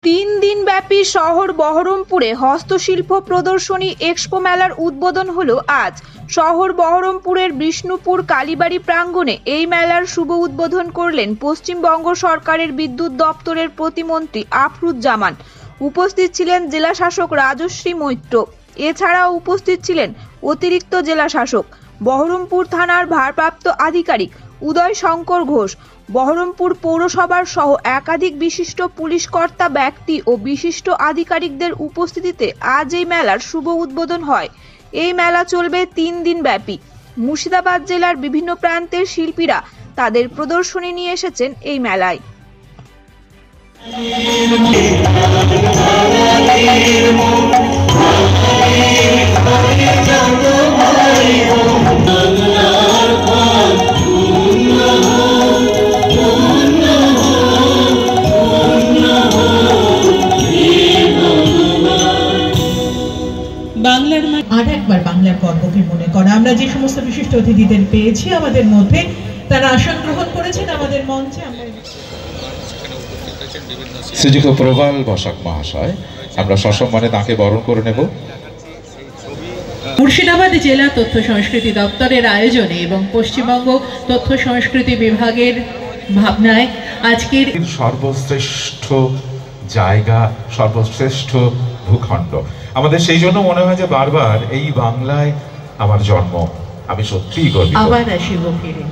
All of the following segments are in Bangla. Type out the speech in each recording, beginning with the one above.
তিন দিনব্যাপী শহর বহরমপুরে হস্তশিল্প প্রদর্শনী এক্সপো মেলার উদ্বোধন হলো আজ। শহর বহরমপুরের বিষ্ণুপুর কালীবাড়ি প্রাঙ্গণে এই মেলার শুভ উদ্বোধন করলেন পশ্চিমবঙ্গ সরকারের বিদ্যুৎ দপ্তরের প্রতিমন্ত্রী আফরুজ্জামান। উপস্থিত ছিলেন জেলা শাসক রাজশ্রী মৈত্র। এছাড়াও উপস্থিত ছিলেন অতিরিক্ত জেলা শাসক, বহরমপুর থানার ভারপ্রাপ্ত আধিকারিক উদয় শঙ্কর ঘোষ, বহরমপুর পৌরসভার সহ একাধিক বিশিষ্ট পুলিশ কর্তা ব্যক্তি ও বিশিষ্ট আধিকারিকদের উপস্থিতিতে আজ এই মেলার শুভ উদ্বোধন হয়। এই মেলা চলবে 3 দিন ব্যাপী। মুর্শিদাবাদ জেলার বিভিন্ন প্রান্তের শিল্পীরা তাদের প্রদর্শনী নিয়ে এসেছেন এই মেলায়। আর একবার বাংলার গর্বকে মনে করা। আমরা যে সমস্ত বিশিষ্ট অতিথিদের পেয়েছি আমাদের মধ্যে, তারা আসন গ্রহণ করেছেন আমাদের মঞ্চে। শ্রীযুক্ত প্রবাল বসাক মহাশয়, আমরা সসম্মানে তাকে বরণ করে নেব। মুর্শিদাবাদ জেলা তথ্য সংস্কৃতি দপ্তরের আয়োজনে এবং পশ্চিমবঙ্গ তথ্য সংস্কৃতি বিভাগের ভাবনায় আজকের সর্বশ্রেষ্ঠ জায়গা, সর্বশ্রেষ্ঠ ভূখণ্ড আমাদের। সেই জন্য মনে হয় যে বারবার এই বাংলায় আমার জন্ম। আমি সত্যিই গর্বিত। আবার আসিব ফিরে।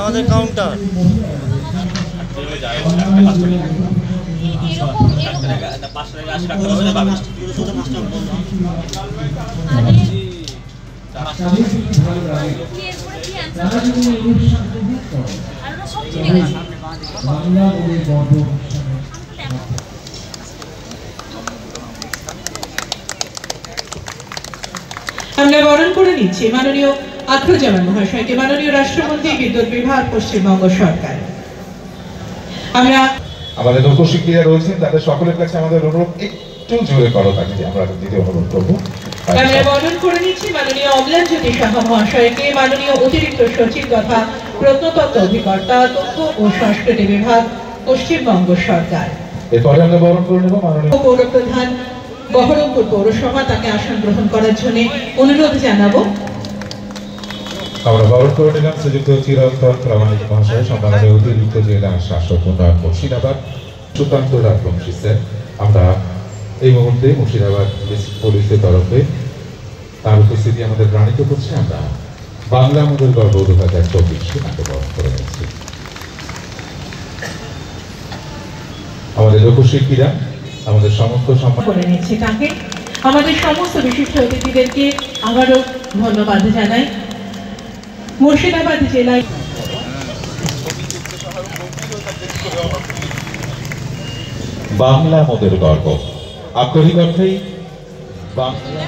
আমাদের কাউন্টার আমরা বরণ করে নিচ্ছি মাননীয় আফরুজ্জামান মহাশয়কে, মাননীয় রাষ্ট্রমন্ত্রী, বিদ্যুৎ বিভাগ, পশ্চিমবঙ্গ সরকার। আমরা আমাদের লোকশিল্পীরা রয়েছেন, তাদের সকলের কাছে আমাদের অনুরোধ একটু জোরে করো তাকে, আমরা দিতে অনুরোধ করবো। আমরা বরণ করে নিচ্ছি মাননীয় অম্লানজ্যোতি সাহা মহাশয়কে, মাননীয় অতিরিক্ত সচিব তথা প্রত্নতত্ত্ব অধিকর্তা, তথ্য ও সংস্কৃতি বিভাগ, পশ্চিমবঙ্গ সরকার। এরপরে আমরা বরণ করে নেব মাননীয় পৌরপ্রধান বহরমপুর পৌরসভা, তাকে আসন গ্রহণ করার জন্য অনুরোধ জানাবো। আমরা বরণ করে নিলাম শ্রীযুক্ত চিরন্তন প্রামাণিক মহাশয়, সম্মানীয় অতিরিক্ত জেলা শাসক উন্নয়ন মুর্শিদাবাদ সুকান্ত রাজবংশী স্যার। আমরা এই মুহূর্তে মুর্শিদাবাদ পুলিশের তরফে তার উপস্থিতি আমাদের গ্রহণিত করছে। আমরা বাংলা আমাদের গর্ব 2024 তাকে বরণ করে নিচ্ছি। আমাদের লোকশিল্পীরা আমাদের সমস্ত সম্মান করে নিচ্ছে তাকে। আমাদের সমস্ত বিশিষ্ট অতিথিদেরকে আবারও ধন্যবাদ জানাই। মুর্শিদাবাদ জেলায় বাংলা আমাদের গর্ব, আক্ষরিক অর্থেই বাংলা।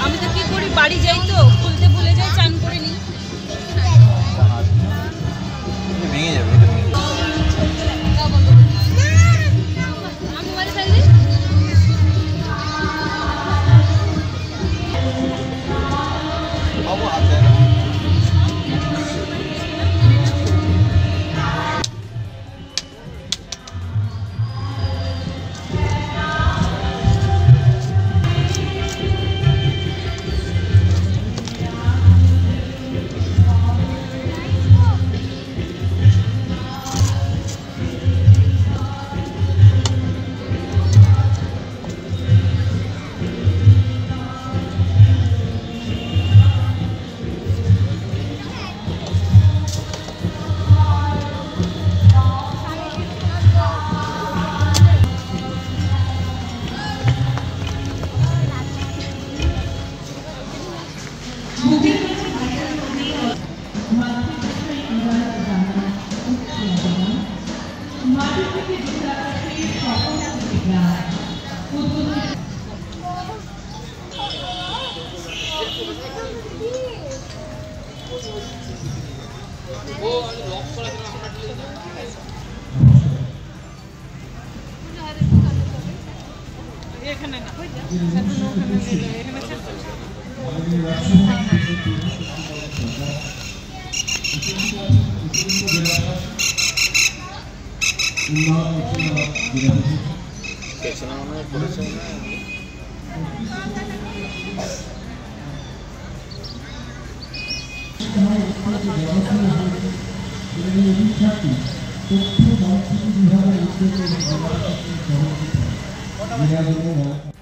আমি তো কি করি, বাড়ি যাই তো খুলতে ভুলে যাই, চান করে নিই, ভেঙে যাবে। এখানে না এখন ওখানে নিয়ে যাবে এখানে ছেড়ে তথ্য